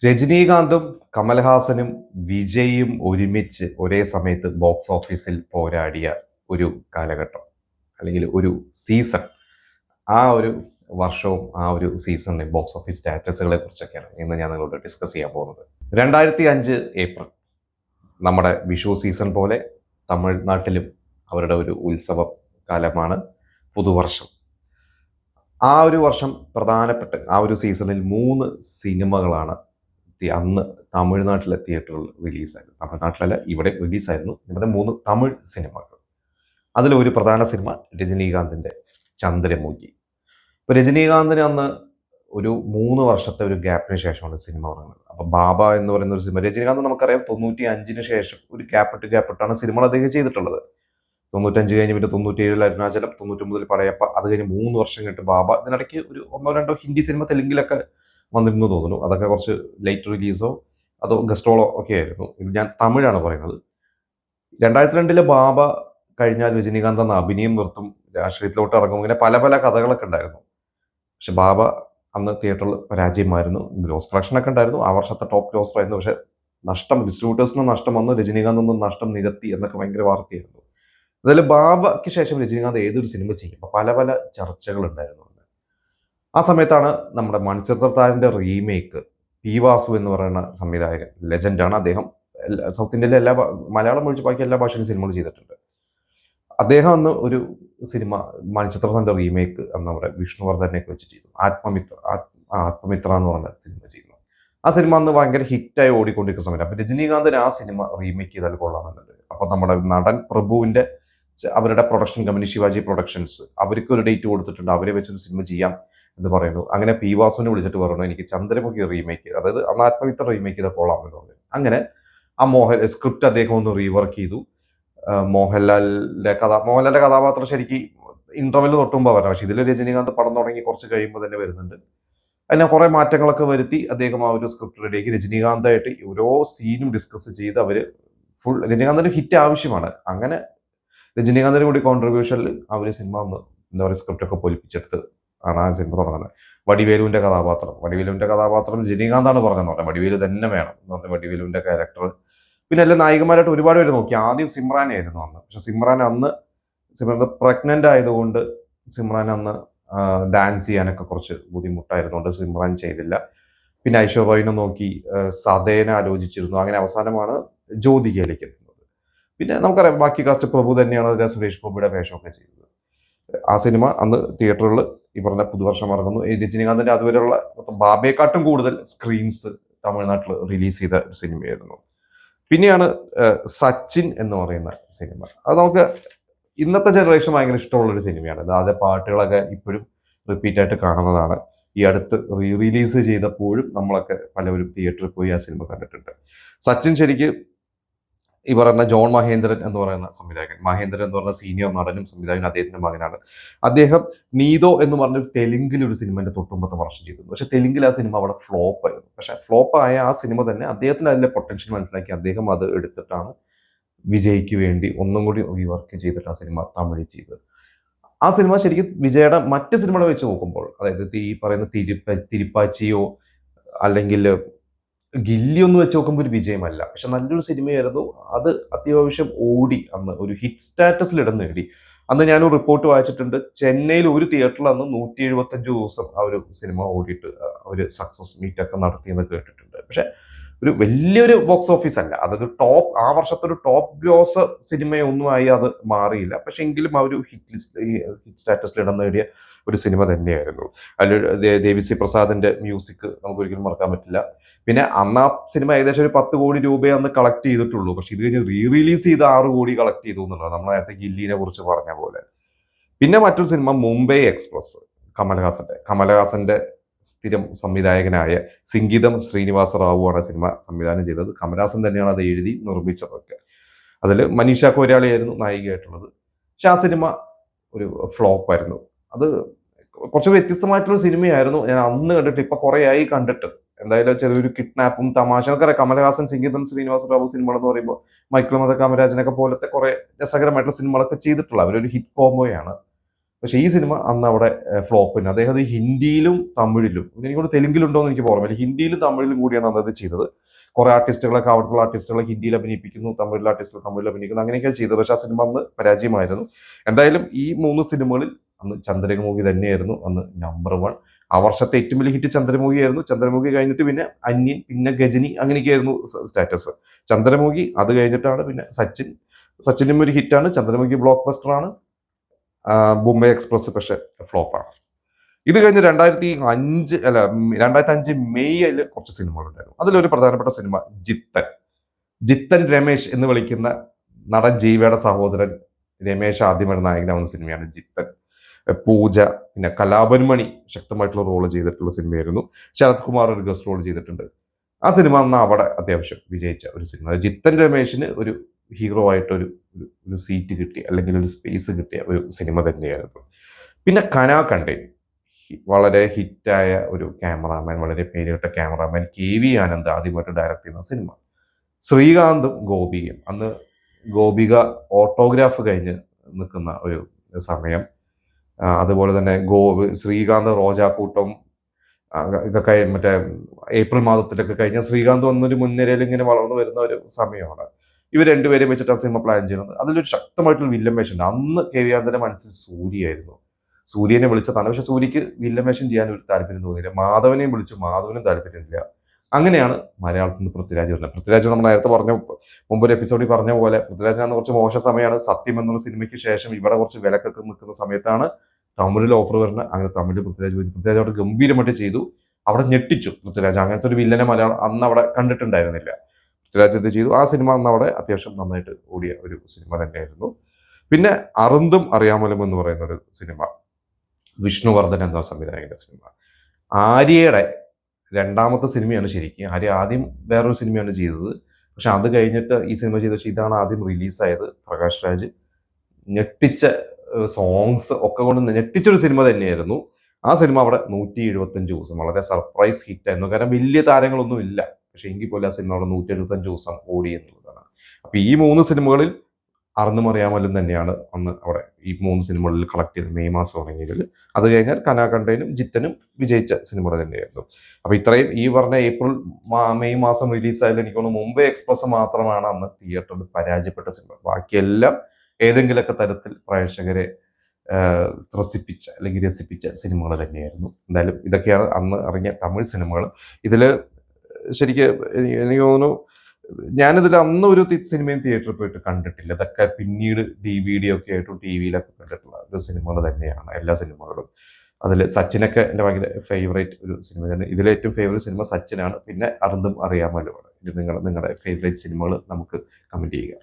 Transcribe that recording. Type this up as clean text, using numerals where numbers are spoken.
രജനീകാന്തും കമൽഹാസനും വിജയും ഒരുമിച്ച് ഒരേ സമയത്ത് ബോക്സ് ഓഫീസിൽ പോരാടിയ ഒരു കാലഘട്ടം അല്ലെങ്കിൽ ഒരു സീസൺ. ആ ഒരു വർഷവും ആ ഒരു സീസണിലെ ബോക്സ് ഓഫീസ് സ്റ്റാറ്റസുകളെ കുറിച്ചൊക്കെയാണ് ഇന്ന് ഞാൻ നിങ്ങളോട് ഡിസ്കസ് ചെയ്യാൻ പോകുന്നത്. 2005 ഏപ്രിൽ നമ്മുടെ വിഷു സീസൺ പോലെ തമിഴ്നാട്ടിലും അവരുടെ ഒരു ഉത്സവ കാലമാണ് പുതുവർഷം. ആ ഒരു വർഷം പ്രധാനപ്പെട്ട ആ ഒരു സീസണിൽ 3 സിനിമകളാണ് അന്ന് തമിഴ്നാട്ടിലെ തിയേറ്ററിൽ റിലീസായിരുന്നു. തമിഴ്നാട്ടിലല്ല, ഇവിടെ റിലീസായിരുന്നു. ഇവിടെ 3 തമിഴ് സിനിമകൾ. അതിലൊരു പ്രധാന സിനിമ രജനീകാന്തിൻ്റെ ചന്ദ്രമുഖി. ഇപ്പോൾ രജനീകാന്തിന് അന്ന് ഒരു 3 വർഷത്തെ ഒരു ഗ്യാപ്പിന് ശേഷമാണ് സിനിമ പറയുന്നത്. അപ്പോൾ ബാബ എന്ന് പറയുന്ന ഒരു സിനിമ, രജനീകാന്ത് നമുക്കറിയാം 95 ശേഷം ഒരു ഗ്യാപ്പിട്ടാണ് സിനിമകൾ അദ്ദേഹം ചെയ്തിട്ടുള്ളത്. 95 കഴിഞ്ഞ് പിന്നെ 97 അരുണാചലം, 99 പടയപ്പ, അത് കഴിഞ്ഞ് 3 വർഷം കഴിഞ്ഞിട്ട് ബാബ. ഇതിനിടയ്ക്ക് ഒരു 1-2 ഹിന്ദി സിനിമ തെലുങ്കിലൊക്കെ വന്നിരുന്നു തോന്നുന്നു. അതൊക്കെ കുറച്ച് ലേറ്റ് റിലീസോ അതോ ഗസ്റ്റോളോ ഒക്കെ ആയിരുന്നു. ഇത് ഞാൻ തമിഴാണ് പറയുന്നത്. 2002 ബാബ കഴിഞ്ഞാൽ രജനീകാന്ത് അന്ന് അഭിനയം നിർത്തും, രാഷ്ട്രീയത്തിലോട്ട് ഇറങ്ങും, ഇങ്ങനെ പല പല കഥകളൊക്കെ ഉണ്ടായിരുന്നു. പക്ഷെ ബാബ അന്ന് തിയേറ്ററിൽ പരാജയമായിരുന്നു. ഗ്രോസ് കളക്ഷനൊക്കെ ഉണ്ടായിരുന്നു, ആ വർഷത്തെ ടോപ്പ് ഗ്രോസർ ആയിരുന്നു. പക്ഷെ നഷ്ടം, ഡിസ്ട്രിബ്യൂട്ടേഴ്സിന് നഷ്ടം വന്നു, രജനീകാന്തൊന്നും നഷ്ടം നികത്തി എന്നൊക്കെ ഭയങ്കര വാർത്തയായിരുന്നു. അതിൽ ബാബയ്ക്ക് ശേഷം രജനീകാന്ത് ഏതൊരു സിനിമ ചെയ്യും, പല പല ചർച്ചകൾ ഉണ്ടായിരുന്നു. ആ സമയത്താണ് നമ്മുടെ മണിച്ചിത്രത്താഴിൻ്റെ റീമേക്ക്, പി വാസു എന്ന് പറയുന്ന സംവിധായകൻ, ലെജൻഡാണ് അദ്ദേഹം. സൗത്ത് ഇന്ത്യയിലെ മലയാളം ഒഴിച്ച് ബാക്കി എല്ലാ ഭാഷയിലും സിനിമകൾ ചെയ്തിട്ടുണ്ട്. അദ്ദേഹം അന്ന് ഒരു സിനിമ മണിച്ചിത്രത്താഴിൻ്റെ റീമേക്ക് അന്ന് അവിടെ വിഷ്ണുവർദ്ധനെയൊക്കെ വെച്ച് ചെയ്തു. ആത്മമിത്ര എന്ന് പറഞ്ഞ സിനിമ ചെയ്യുന്നു. ആ സിനിമ അന്ന് ഭയങ്കര ഹിറ്റായി ഓടിക്കൊണ്ടിരിക്കുന്ന സമയത്ത് അപ്പോൾ രജനീകാന്തിന് ആ സിനിമ റീമേക്ക് ചെയ്താൽ കൊള്ളാമെന്നുണ്ട്. അപ്പോൾ നമ്മുടെ നടൻ പ്രഭുവിൻ്റെ അവരുടെ പ്രൊഡക്ഷൻ കമ്പനി ശിവാജി പ്രൊഡക്ഷൻസ് അവർക്ക് ഒരു ഡേറ്റ് കൊടുത്തിട്ടുണ്ട്, അവരെ വെച്ചൊരു സിനിമ ചെയ്യാം എന്ന് പറയുന്നു. അങ്ങനെ പി വാസുവിനെ വിളിച്ചിട്ട് പറഞ്ഞു എനിക്ക് ചന്ദ്രമുഖി റീമേക്ക്, അതായത് അന്ന് ആത്മമിത്ര റീമേക്ക് ചെയ്ത കൊള്ളാം എന്ന് പറഞ്ഞു. അങ്ങനെ ആ സ്ക്രിപ്റ്റ് അദ്ദേഹം ഒന്ന് റീവർക്ക് ചെയ്തു. മോഹൻലാലിന്റെ കഥാപാത്രം ശരിക്കും ഇന്റർവെല് തൊട്ടുമ്പോൾ പറഞ്ഞു. പക്ഷെ ഇതിൽ രജനീകാന്ത് പടം തുടങ്ങി കുറച്ച് കഴിയുമ്പോൾ തന്നെ വരുന്നുണ്ട്. അതിനെ കുറെ മാറ്റങ്ങളൊക്കെ വരുത്തി അദ്ദേഹം ആ ഒരു സ്ക്രിപ്റ്റ് റെഡിയാക്കി രജനീകാന്തായിട്ട് ഓരോ സീനും ഡിസ്കസ് ചെയ്ത് അവർ ഫുൾ രജനീകാന്തിന് ഹിറ്റ് ആവശ്യമാണ്. അങ്ങനെ രജനീകാന്തിന് കൂടി കോൺട്രിബ്യൂഷനിൽ അവർ സിനിമ ഒന്ന് എന്താ പറയുക സ്ക്രിപ്റ്റൊക്കെ പൊലിപ്പിച്ചെടുത്ത് ആണ് ആ സിനിമ തുടങ്ങുന്നത്. വടിവേലുവിന്റെ കഥാപാത്രം രജനീകാന്താണ് പറഞ്ഞതെന്ന് പറഞ്ഞാൽ വടിവേലു തന്നെ വേണം എന്ന് പറഞ്ഞാൽ വടിവേലുവിന്റെ ക്യാരക്ടർ. പിന്നെ എല്ലാ നായികമാരായിട്ട് ഒരുപാട് പേര് നോക്കി. ആദ്യം സിമ്രാനായിരുന്നു അന്ന്. പക്ഷെ സിമ്രാൻ പ്രഗ്നന്റ് ആയതുകൊണ്ട് സിമ്രാൻ അന്ന് ഡാൻസ് ചെയ്യാനൊക്കെ കുറച്ച് ബുദ്ധിമുട്ടായിരുന്നുകൊണ്ട് സിമ്രാൻ ചെയ്തില്ല. പിന്നെ ഐശ്വര്യനെ നോക്കി, സദേനെ ആലോചിച്ചിരുന്നു. അങ്ങനെ അവസാനമാണ് ജ്യോതികയിലേക്ക് എത്തുന്നത്. പിന്നെ നമുക്കറിയാം ബാക്കി കാസ്റ്റ് പ്രഭു തന്നെയാണ് അതിലെ സുരേഷ് ഗോപിയുടെ വേഷമൊക്കെ ചെയ്തത്. ആ സിനിമ അന്ന് തിയേറ്ററിൽ ഈ പറഞ്ഞ പുതുവർഷം ഇറങ്ങുന്നു. ഈ രജനീകാന്തിന്റെ അതുവരെയുള്ള ബാബയെക്കാട്ടും കൂടുതൽ സ്ക്രീൻസ് തമിഴ്നാട്ടിൽ റിലീസ് ചെയ്ത ഒരു സിനിമയായിരുന്നു. പിന്നെയാണ് സച്ചിൻ എന്ന് പറയുന്ന സിനിമ. അത് നമുക്ക് ഇന്നത്തെ ജനറേഷൻ ഭയങ്കര ഇഷ്ടമുള്ളൊരു സിനിമയാണ്. അതായത് പാട്ടുകളൊക്കെ ഇപ്പോഴും റിപ്പീറ്റായിട്ട് കാണുന്നതാണ്. ഈ അടുത്ത് റിലീസ് ചെയ്തപ്പോഴും നമ്മളൊക്കെ പലവരും തിയേറ്ററിൽ പോയി ആ സിനിമ കണ്ടിട്ടുണ്ട്. സച്ചിൻ ശരിക്ക് ഈ പറയുന്ന ജോൺ മഹേന്ദ്രൻ എന്ന് പറയുന്ന സംവിധായകൻ, മഹേന്ദ്രൻ എന്ന് പറയുന്ന സീനിയർ നടനും സംവിധായകനും അദ്ദേഹത്തിന്റെ മകനാണ്. അദ്ദേഹം നീതോ എന്ന് പറഞ്ഞൊരു തെലുങ്കിൽ ഒരു സിനിമന്റെ തൊട്ടുമ്പത്തെ വർഷം ചെയ്തിരുന്നു. പക്ഷെ തെലുങ്കിൽ ആ സിനിമ അവിടെ ഫ്ലോപ്പ് ആയിരുന്നു. പക്ഷെ ഫ്ലോപ്പ് ആയ ആ സിനിമ തന്നെ അദ്ദേഹത്തിന് അതിന്റെ പൊട്ടൻഷ്യൽ മനസ്സിലാക്കി അദ്ദേഹം അത് എടുത്തിട്ടാണ് വിജയ്ക്ക് വേണ്ടി ഒന്നും കൂടി റീവർക്ക് ചെയ്തിട്ട് ആ സിനിമ തമിഴിൽ ചെയ്തത്. ആ സിനിമ ശരിക്കും വിജയുടെ മറ്റ് സിനിമകളെ വെച്ച് നോക്കുമ്പോൾ, അതായത് ഈ പറയുന്ന തിരുപ്പാച്ചിയോ അല്ലെങ്കിൽ ഗില്ലി ഒന്ന് വെച്ച് നോക്കുമ്പോൾ ഒരു വിജയമല്ല. പക്ഷെ നല്ലൊരു സിനിമയായിരുന്നു. അത് അത്യാവശ്യം ഓടി, അന്ന് ഒരു ഹിറ്റ് സ്റ്റാറ്റസിൽ ഇടം നേടി. അന്ന് ഞാനൊരു റിപ്പോർട്ട് വായിച്ചിട്ടുണ്ട്, ചെന്നൈയിൽ ഒരു തിയേറ്ററിൽ അന്ന് 175 ദിവസം ആ ഒരു സിനിമ ഓടിയിട്ട് ഒരു സക്സസ് മീറ്റ് ഒക്കെ നടത്തിയെന്ന് കേട്ടിട്ടുണ്ട്. പക്ഷെ ഒരു വലിയൊരു ബോക്സ് ഓഫീസ് അല്ല, അതൊരു ആ വർഷത്തെ ഒരു ടോപ്പ് ഗ്രോസ് സിനിമയൊന്നുമായി അത് മാറിയില്ല. പക്ഷെ എങ്കിലും ആ ഒരു ഹിറ്റ് സ്റ്റാറ്റസിൽ ഇടം നേടിയ ഒരു സിനിമ തന്നെയായിരുന്നു. അതിൽ ദേവിശ്രീ പ്രസാദിന്റെ മ്യൂസിക് നമുക്ക് ഒരിക്കലും മറക്കാൻ പറ്റില്ല. പിന്നെ അന്ന് ആ സിനിമ ഏകദേശം ഒരു 10 കോടി രൂപയെ അന്ന് കളക്ട് ചെയ്തിട്ടുള്ളൂ. പക്ഷെ ഇത് കഴിഞ്ഞ് റിലീസ് ചെയ്ത് 6 കോടി കളക്ട് ചെയ്തു എന്നുള്ളത് നമ്മൾ നേരത്തെ ഗില്ലിനെ കുറിച്ച് പറഞ്ഞ പോലെ. പിന്നെ മറ്റൊരു സിനിമ മുംബൈ എക്സ്പ്രസ്, കമലഹാസന്റെ സ്ഥിരം സംവിധായകനായ സിംഗീതം ശ്രീനിവാസ റാവുവാണ് സിനിമ സംവിധാനം ചെയ്തത്. കമലഹാസൻ തന്നെയാണ് അത് എഴുതി നിർമ്മിച്ചതൊക്കെ. അതിൽ മനീഷ കൊയ്രാളയായിരുന്നു നായികയായിട്ടുള്ളത്. പക്ഷെ ആ സിനിമ ഒരു ഫ്ലോപ്പായിരുന്നു. അത് കുറച്ച് വ്യത്യസ്തമായിട്ടുള്ള സിനിമയായിരുന്നു. ഞാൻ അന്ന് കണ്ടിട്ട് ഇപ്പൊ കുറെ ആയി കണ്ടിട്ട്. എന്തായാലും ചെറിയൊരു കിഡ്നാപ്പും തമാശയൊക്കെ അറിയാം. കമലഹാസൻ സിംഗീതം ശ്രീനിവാസ റാവു സിനിമകൾ എന്ന് പറയുമ്പോൾ മൈക്കിൾ മത കാമരാജനൊക്കെ പോലത്തെ കുറെ രസകരമായിട്ടുള്ള സിനിമകളൊക്കെ ചെയ്തിട്ടുള്ള അവരൊരു ഹിറ്റ് കോംബോയാണ്. പക്ഷേ ഈ സിനിമ അന്ന് അവിടെ ഫ്ലോപ്പിന് അദ്ദേഹം അത് ഹിന്ദിയിലും തമിഴിലും എനിക്കൊണ്ട് തെലുങ്കിലുണ്ടോ എന്ന് എനിക്ക് ഓർമ്മയില്ല, ഹിന്ദിയിലും തമിഴിലും കൂടിയാണ് അന്നത് ചെയ്തത്. കുറെ ആർട്ടിസ്റ്റുകളൊക്കെ അവിടുത്തെ ആർട്ടിസ്റ്റുകളെ ഹിന്ദിയിൽ അഭിനയിപ്പിക്കുന്നു, തമിഴിലെ ആർട്ടിസ്റ്റുകൾ തമിഴിൽ അഭിനയിക്കുന്നു, അങ്ങനെയൊക്കെയാണ് ചെയ്തത്. പക്ഷേ ആ സിനിമ അന്ന് പരാജയമായിരുന്നു. എന്തായാലും ഈ 3 സിനിമകളിൽ അന്ന് ചന്ദ്രമുഖി തന്നെയായിരുന്നു അന്ന് നമ്പർ 1. ആ വർഷത്തെ ഏറ്റവും വലിയ ഹിറ്റ് ചന്ദ്രമുഖി ആയിരുന്നു. ചന്ദ്രമുഖി കഴിഞ്ഞിട്ട് പിന്നെ അന്യൻ, പിന്നെ ഗജനി, അങ്ങനെയൊക്കെയായിരുന്നു സ്റ്റാറ്റസ്. ചന്ദ്രമുഖി അത് കഴിഞ്ഞിട്ടാണ് പിന്നെ സച്ചിനും ഒരു ഹിറ്റാണ്. ചന്ദ്രമുഖി ബ്ലോക്ക് ബസ്റ്ററാണ്. ബോംബെ എക്സ്പ്രസ് പക്ഷെ ഫ്ലോപ്പാണ്. ഇത് കഴിഞ്ഞ് 2005 മെയ്യിൽ കുറച്ച് സിനിമകളുണ്ടായിരുന്നു. അതിലൊരു പ്രധാനപ്പെട്ട സിനിമ ജിത്തൻ രമേശ് എന്ന് വിളിക്കുന്ന നടൻ ജീവയുടെ സഹോദരൻ രമേശ് ആദ്യമായി നായകനാവുന്ന സിനിമയാണ് ജിത്തൻ. പൂജ, പിന്നെ കലാഭൻ മണി ശക്തമായിട്ടുള്ള റോള് ചെയ്തിട്ടുള്ള സിനിമയായിരുന്നു. ശരത് കുമാർ ഒരു ഗസ്റ്റ് റോൾ ചെയ്തിട്ടുണ്ട്. ആ സിനിമ അന്ന് അവിടെ അത്യാവശ്യം വിജയിച്ച ഒരു സിനിമ. ജിത്തൻ രമേശിന് ഒരു ഹീറോ ആയിട്ടൊരു ഒരു സീറ്റ് കിട്ടിയ, അല്ലെങ്കിൽ ഒരു സ്പേസ് കിട്ടിയ ഒരു സിനിമ തന്നെയായിരുന്നു. പിന്നെ കനാകണ്ടേൻ, വളരെ ഹിറ്റായ ഒരു ക്യാമറാമാൻ, വളരെ പേരുകെട്ട ക്യാമറാമാൻ KV ആനന്ദ് ആദ്യമായിട്ട് ഡയറക്റ്റ് ചെയ്യുന്ന സിനിമ. ശ്രീകാന്തും ഗോപികയും, അന്ന് ഗോപിക ഓട്ടോഗ്രാഫ് കഴിഞ്ഞ് നിൽക്കുന്ന ഒരു സമയം. അതുപോലെ തന്നെ ശ്രീകാന്ത് റോജാക്കൂട്ടം ഇതൊക്കെ മറ്റേ ഏപ്രിൽ മാസത്തിലൊക്കെ കഴിഞ്ഞ ശ്രീകാന്ത് വന്നൊരു മുൻനിരയിൽ ഇങ്ങനെ വളർന്നു വരുന്ന ഒരു സമയമാണ്. ഇവർ രണ്ടുപേരെയും വെച്ചിട്ടാണ് സിനിമ പ്ലാൻ ചെയ്യുന്നത്. അതിലൊരു ശക്തമായിട്ടുള്ള വില്ലൻ വേഷം ഉണ്ട്. അന്ന് KV ആനന്ദിന്റെ മനസ്സിൽ സൂര്യയായിരുന്നു. സൂര്യനെ വിളിച്ചതാണ്. പക്ഷെ സൂര്യക്ക് വില്ലൻ വേഷം ചെയ്യാൻ ഒരു താല്പര്യം തോന്നിയില്ല. മാധവനെയും വിളിച്ചു, മാധവനും താല്പര്യമില്ല. അങ്ങനെയാണ് മലയാളത്തിൽ നിന്ന് പൃഥ്വിരാജ് വരുന്നത്. പൃഥ്വിരാജ് നമ്മൾ നേരത്തെ മുമ്പൊരു എപ്പിസോഡിൽ പറഞ്ഞ പോലെ പൃഥ്വിരാജിന് കുറച്ച് മോശം സമയമാണ്. സത്യം എന്നുള്ള സിനിമയ്ക്ക് ശേഷം ഇവിടെ കുറച്ച് വിലക്കൊക്കെ നിൽക്കുന്ന സമയത്താണ് തമിഴിൽ ഓഫർ വരുന്നത്. അങ്ങനെ തമിഴിൽ പൃഥ്വിരാജ് അവിടെ ഗംഭീരമായിട്ട് ചെയ്തു. അവിടെ ഞെട്ടിച്ചു പൃഥ്വിരാജ്. അങ്ങനത്തെ ഒരു വില്ലനെ മലയാളം അന്ന് അവിടെ കണ്ടിട്ടുണ്ടായിരുന്നില്ല. പൃഥ്വിരാജ് എന്ത് ചെയ്തു, ആ സിനിമ അന്ന് അവിടെ അത്യാവശ്യം നന്നായിട്ട് ഓടിയ ഒരു സിനിമ തന്നെയായിരുന്നു. പിന്നെ അറുന്തും അറിയാമലും എന്ന് പറയുന്ന ഒരു സിനിമ, വിഷ്ണുവർദ്ധൻ എന്ന സംവിധായകന്റെ സിനിമ. ആര്യയുടെ രണ്ടാമത്തെ സിനിമയാണ് ശരിക്കും. ആര്യ ആദ്യം വേറൊരു സിനിമയാണ് ചെയ്തത്. പക്ഷെ അത് കഴിഞ്ഞിട്ട് ഈ സിനിമ ചെയ്ത, പക്ഷേ ഇതാണ് ആദ്യം റിലീസായത്. പ്രകാശ് രാജ് ഞെട്ടിച്ച സോങ്സ് ഒക്കെ കൊണ്ട് ഞെട്ടിച്ചൊരു സിനിമ തന്നെയായിരുന്നു. ആ സിനിമ അവിടെ 175 ദിവസം വളരെ സർപ്രൈസ് ഹിറ്റായിരുന്നു. കാരണം വലിയ താരങ്ങളൊന്നും ഇല്ല, പക്ഷെ എങ്കിൽ പോലും ആ സിനിമ അവിടെ 175 ദിവസം ഓടി എന്നുള്ളതാണ്. അപ്പൊ ഈ 3 സിനിമകളിൽ അറുന്നും അറിയാമലും തന്നെയാണ് അന്ന് അവിടെ ഈ 3 സിനിമകളിൽ കളക്ട് ചെയ്ത് മെയ് മാസം തുടങ്ങിയതിൽ. അത് കഴിഞ്ഞാൽ കനാകണ്ടനും ജിത്തനും വിജയിച്ച സിനിമകൾ തന്നെയായിരുന്നു. അപ്പൊ ഇത്രയും ഈ പറഞ്ഞ മെയ് മാസം റിലീസായാലും എനിക്ക് തോന്നുന്നു മുംബൈ എക്സ്പ്രസ് മാത്രമാണ് അന്ന് തിയേറ്ററിൽ പരാജയപ്പെട്ട സിനിമ. ബാക്കിയെല്ലാം ഏതെങ്കിലുമൊക്കെ തരത്തിൽ പ്രേക്ഷകരെ ത്രസിപ്പിച്ച അല്ലെങ്കിൽ രസിപ്പിച്ച സിനിമകൾ തന്നെയായിരുന്നു. എന്തായാലും ഇതൊക്കെയാണ് അന്ന് ഇറങ്ങിയ തമിഴ് സിനിമകൾ. ഇതിൽ ശരിക്കും എനിക്ക് തോന്നുന്നു ഞാനിതിൽ അന്ന് ഒരു സിനിമയും തിയേറ്ററിൽ പോയിട്ട് കണ്ടിട്ടില്ല. ഇതൊക്കെ പിന്നീട് DVD ഒക്കെ ആയിട്ടും TV-യിലൊക്കെ കണ്ടിട്ടുള്ള ഒരു സിനിമകൾ തന്നെയാണ് എല്ലാ സിനിമകളും. അതിൽ സച്ചിനൊക്കെ എൻ്റെ ഭയങ്കര ഫേവറേറ്റ് ഒരു സിനിമ തന്നെ. ഇതിലേറ്റവും ഫേവറേറ്റ് സിനിമ സച്ചിനാണ്. പിന്നെ അറുന്തും അറിയാമലുമാണ്. ഇത് നിങ്ങളുടെ ഫേവറേറ്റ് സിനിമകൾ നമുക്ക് കമൻറ്റ് ചെയ്യുക.